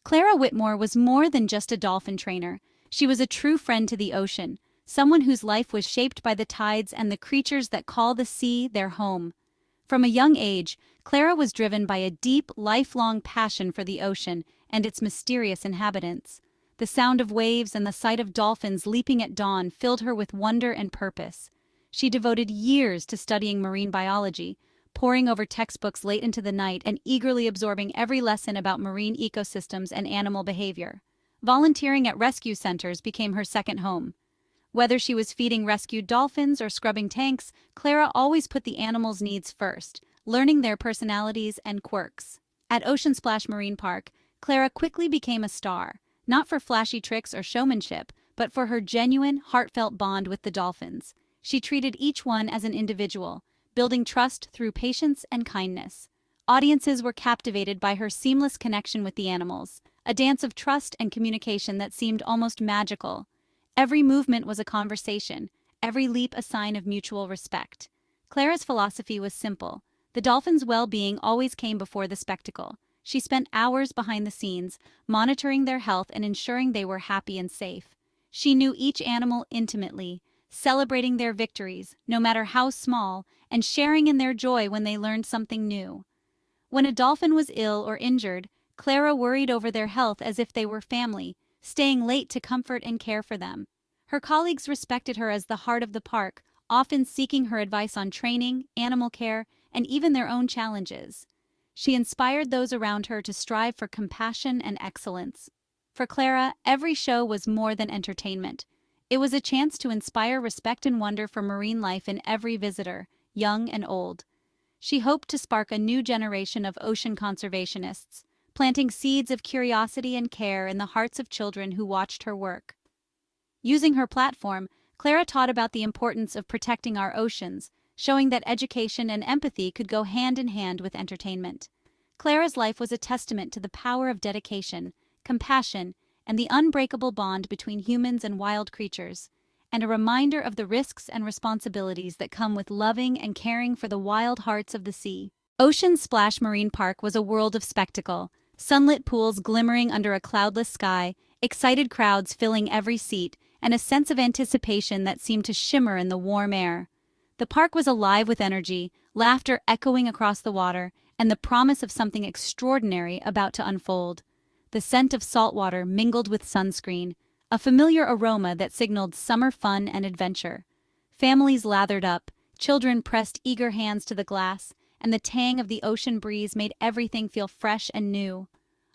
Clara Whitmore was more than just a dolphin trainer. She was a true friend to the ocean, someone whose life was shaped by the tides and the creatures that call the sea their home. From a young age, Clara was driven by a deep, lifelong passion for the ocean and its mysterious inhabitants. The sound of waves and the sight of dolphins leaping at dawn filled her with wonder and purpose. She devoted years to studying marine biology, poring over textbooks late into the night and eagerly absorbing every lesson about marine ecosystems and animal behavior. Volunteering at rescue centers became her second home. Whether she was feeding rescued dolphins or scrubbing tanks, Clara always put the animals' needs first, learning their personalities and quirks. At Ocean Splash Marine Park, Clara quickly became a star, not for flashy tricks or showmanship, but for her genuine, heartfelt bond with the dolphins. She treated each one as an individual, building trust through patience and kindness. Audiences were captivated by her seamless connection with the animals, a dance of trust and communication that seemed almost magical. Every movement was a conversation, every leap a sign of mutual respect. Clara's philosophy was simple. The dolphins' well-being always came before the spectacle. She spent hours behind the scenes, monitoring their health and ensuring they were happy and safe. She knew each animal intimately, celebrating their victories, no matter how small, and sharing in their joy when they learned something new. When a dolphin was ill or injured, Clara worried over their health as if they were family, staying late to comfort and care for them. Her colleagues respected her as the heart of the park, often seeking her advice on training, animal care, and even their own challenges. She inspired those around her to strive for compassion and excellence. For Clara, every show was more than entertainment. It was a chance to inspire respect and wonder for marine life in every visitor, young and old. She hoped to spark a new generation of ocean conservationists, planting seeds of curiosity and care in the hearts of children who watched her work. Using her platform, Clara taught about the importance of protecting our oceans, showing that education and empathy could go hand in hand with entertainment. Clara's life was a testament to the power of dedication, compassion, and the unbreakable bond between humans and wild creatures, and a reminder of the risks and responsibilities that come with loving and caring for the wild hearts of the sea. Ocean Splash Marine Park was a world of spectacle, sunlit pools glimmering under a cloudless sky, excited crowds filling every seat, and a sense of anticipation that seemed to shimmer in the warm air. The park was alive with energy, laughter echoing across the water, and the promise of something extraordinary about to unfold. The scent of salt water mingled with sunscreen, a familiar aroma that signaled summer fun and adventure. Families lathered up, children pressed eager hands to the glass, and the tang of the ocean breeze made everything feel fresh and new.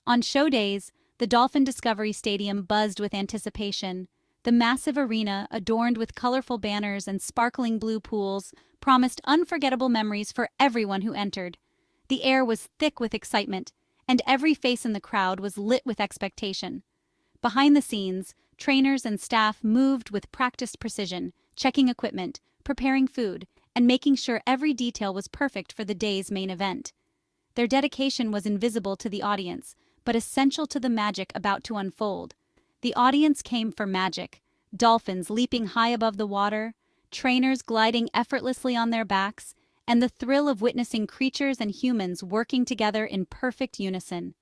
On show days, the Dolphin Discovery Stadium buzzed with anticipation. The massive arena, adorned with colorful banners and sparkling blue pools, promised unforgettable memories for everyone who entered. The air was thick with excitement, and every face in the crowd was lit with expectation. Behind the scenes, trainers and staff moved with practiced precision, checking equipment, preparing food, and making sure every detail was perfect for the day's main event. Their dedication was invisible to the audience, but essential to the magic about to unfold. The audience came for magic, dolphins leaping high above the water, trainers gliding effortlessly on their backs, and the thrill of witnessing creatures and humans working together in perfect unison.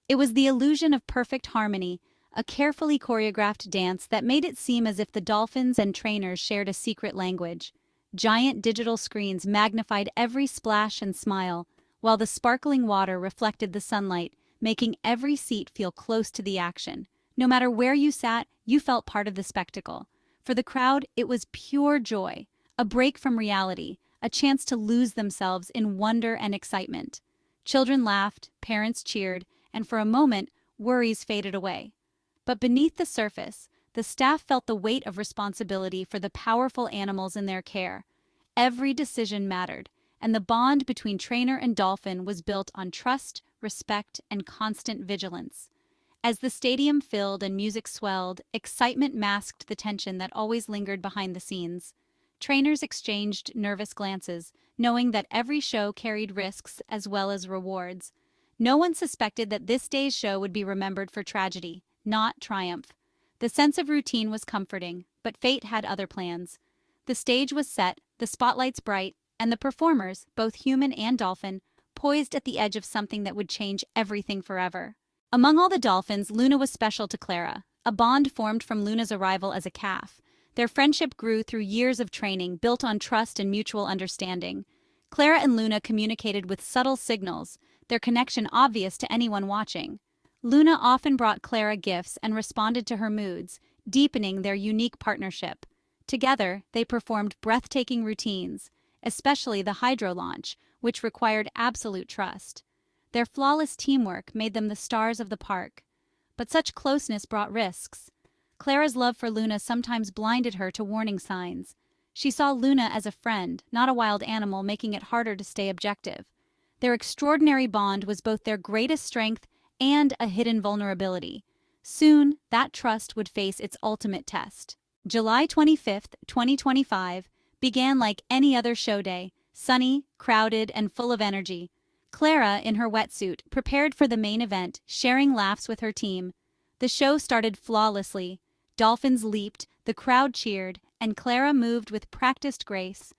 It was the illusion of perfect harmony, a carefully choreographed dance that made it seem as if the dolphins and trainers shared a secret language. Giant digital screens magnified every splash and smile, while the sparkling water reflected the sunlight, making every seat feel close to the action. No matter where you sat, you felt part of the spectacle. For the crowd, it was pure joy, a break from reality, a chance to lose themselves in wonder and excitement. Children laughed, parents cheered, and for a moment, worries faded away. But beneath the surface, the staff felt the weight of responsibility for the powerful animals in their care. Every decision mattered, and the bond between trainer and dolphin was built on trust, respect, and constant vigilance. As the stadium filled and music swelled, excitement masked the tension that always lingered behind the scenes. Trainers exchanged nervous glances, knowing that every show carried risks as well as rewards. No one suspected that this day's show would be remembered for tragedy, not triumph. The sense of routine was comforting, but fate had other plans. The stage was set, the spotlights bright, and the performers, both human and dolphin, poised at the edge of something that would change everything forever. Among all the dolphins, Luna was special to Clara. A bond formed from Luna's arrival as a calf. Their friendship grew through years of training, built on trust and mutual understanding. Clara and Luna communicated with subtle signals, their connection obvious to anyone watching. Luna often brought Clara gifts and responded to her moods, deepening their unique partnership. Together, they performed breathtaking routines, especially the hydro launch, which required absolute trust. Their flawless teamwork made them the stars of the park. But such closeness brought risks. Clara's love for Luna sometimes blinded her to warning signs. She saw Luna as a friend, not a wild animal, making it harder to stay objective. Their extraordinary bond was both their greatest strength and a hidden vulnerability. Soon, that trust would face its ultimate test. July 25, 2025, began like any other show day, sunny, crowded, and full of energy. Clara, in her wetsuit, prepared for the main event, sharing laughs with her team. The show started flawlessly. Dolphins leaped, the crowd cheered, and Clara moved with practiced grace.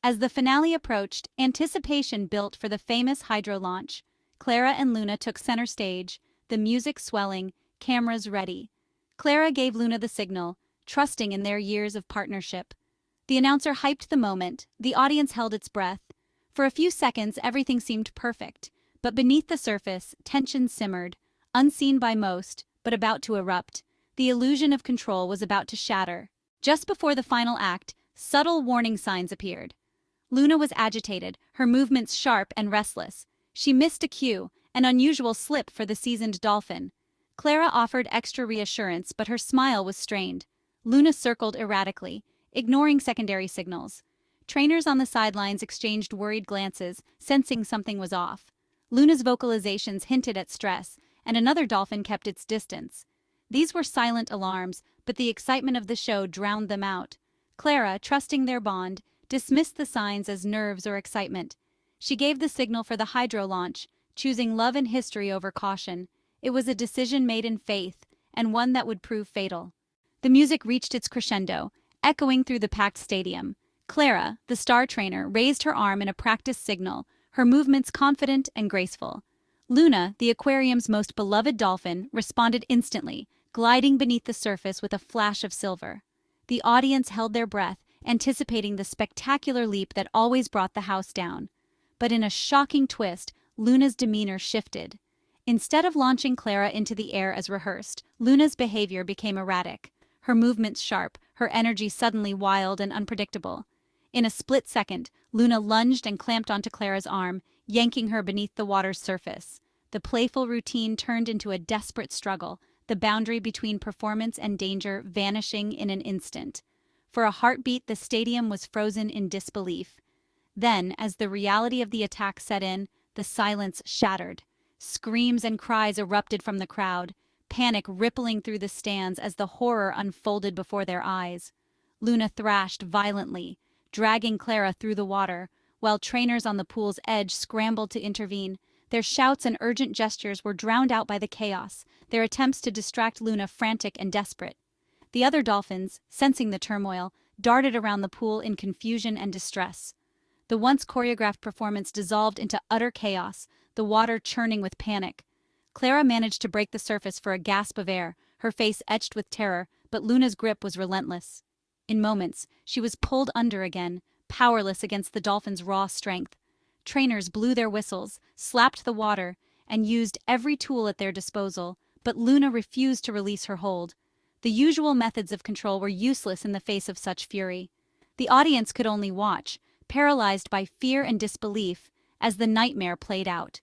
As the finale approached, anticipation built for the famous hydro launch. Clara and Luna took center stage, the music swelling, cameras ready. Clara gave Luna the signal, trusting in their years of partnership. The announcer hyped the moment, the audience held its breath. For a few seconds, everything seemed perfect, but beneath the surface, tension simmered, unseen by most, but about to erupt. The illusion of control was about to shatter. Just before the final act, subtle warning signs appeared. Luna was agitated, her movements sharp and restless. She missed a cue, an unusual slip for the seasoned dolphin. Clara offered extra reassurance, but her smile was strained. Luna circled erratically, ignoring secondary signals. Trainers on the sidelines exchanged worried glances, sensing something was off. Luna's vocalizations hinted at stress, and another dolphin kept its distance. These were silent alarms, but the excitement of the show drowned them out. Clara, trusting their bond, dismissed the signs as nerves or excitement. She gave the signal for the hydro launch, choosing love and history over caution. It was a decision made in faith, and one that would prove fatal. The music reached its crescendo, echoing through the packed stadium. Clara, the star trainer, raised her arm in a practice signal, her movements confident and graceful. Luna, the aquarium's most beloved dolphin, responded instantly, gliding beneath the surface with a flash of silver. The audience held their breath, anticipating the spectacular leap that always brought the house down. But in a shocking twist, Luna's demeanor shifted. Instead of launching Clara into the air as rehearsed, Luna's behavior became erratic. Her movements sharp, her energy suddenly wild and unpredictable. In a split second, Luna lunged and clamped onto Clara's arm, yanking her beneath the water's surface. The playful routine turned into a desperate struggle, the boundary between performance and danger vanishing in an instant. For a heartbeat, the stadium was frozen in disbelief. Then, as the reality of the attack set in, the silence shattered. Screams and cries erupted from the crowd, panic rippling through the stands as the horror unfolded before their eyes. Luna thrashed violently, dragging Clara through the water, while trainers on the pool's edge scrambled to intervene. Their shouts and urgent gestures were drowned out by the chaos, their attempts to distract Luna frantic and desperate. The other dolphins, sensing the turmoil, darted around the pool in confusion and distress. The once choreographed performance dissolved into utter chaos, the water churning with panic. Clara managed to break the surface for a gasp of air, her face etched with terror, but Luna's grip was relentless. In moments, she was pulled under again, powerless against the dolphin's raw strength. Trainers blew their whistles, slapped the water, and used every tool at their disposal, but Luna refused to release her hold. The usual methods of control were useless in the face of such fury. The audience could only watch, paralyzed by fear and disbelief, as the nightmare played out.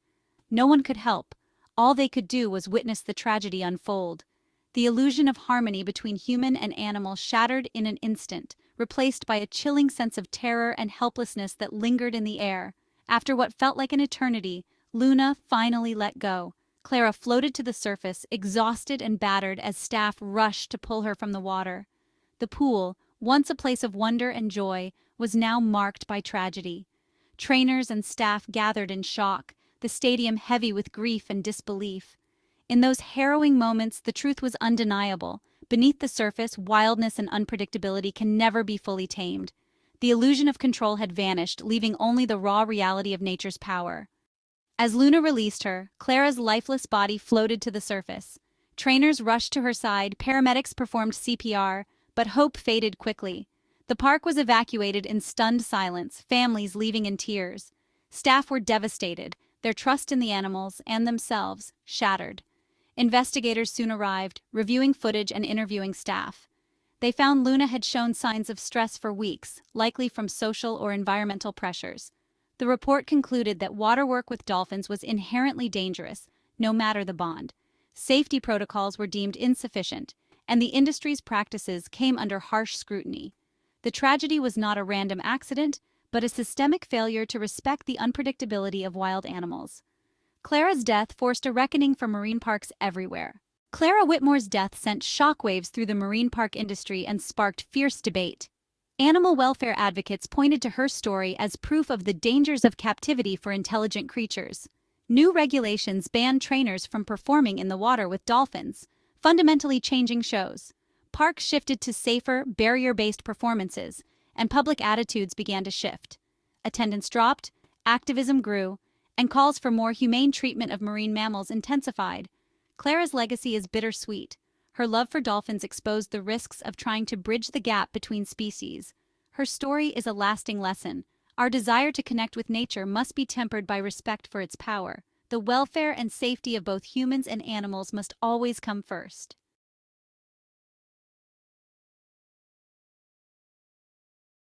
No one could help. All they could do was witness the tragedy unfold. The illusion of harmony between human and animal shattered in an instant, replaced by a chilling sense of terror and helplessness that lingered in the air. After what felt like an eternity, Luna finally let go. Clara floated to the surface, exhausted and battered as staff rushed to pull her from the water. The pool, once a place of wonder and joy, was now marked by tragedy. Trainers and staff gathered in shock, the stadium heavy with grief and disbelief. In those harrowing moments, the truth was undeniable. Beneath the surface, wildness and unpredictability can never be fully tamed. The illusion of control had vanished, leaving only the raw reality of nature's power. As Luna released her, Clara's lifeless body floated to the surface. Trainers rushed to her side, paramedics performed CPR, but hope faded quickly. The park was evacuated in stunned silence, families leaving in tears. Staff were devastated, their trust in the animals and themselves shattered. Investigators soon arrived, reviewing footage and interviewing staff. They found Luna had shown signs of stress for weeks, likely from social or environmental pressures. The report concluded that water work with dolphins was inherently dangerous, no matter the bond. Safety protocols were deemed insufficient, and the industry's practices came under harsh scrutiny. The tragedy was not a random accident, but a systemic failure to respect the unpredictability of wild animals. Clara's death forced a reckoning for marine parks everywhere. Clara Whitmore's death sent shockwaves through the marine park industry and sparked fierce debate. Animal welfare advocates pointed to her story as proof of the dangers of captivity for intelligent creatures. New regulations banned trainers from performing in the water with dolphins, fundamentally changing shows. Parks shifted to safer, barrier-based performances, and public attitudes began to shift. Attendance dropped, activism grew, and calls for more humane treatment of marine mammals intensified. Clara's legacy is bittersweet. Her love for dolphins exposed the risks of trying to bridge the gap between species. Her story is a lasting lesson. Our desire to connect with nature must be tempered by respect for its power. The welfare and safety of both humans and animals must always come first.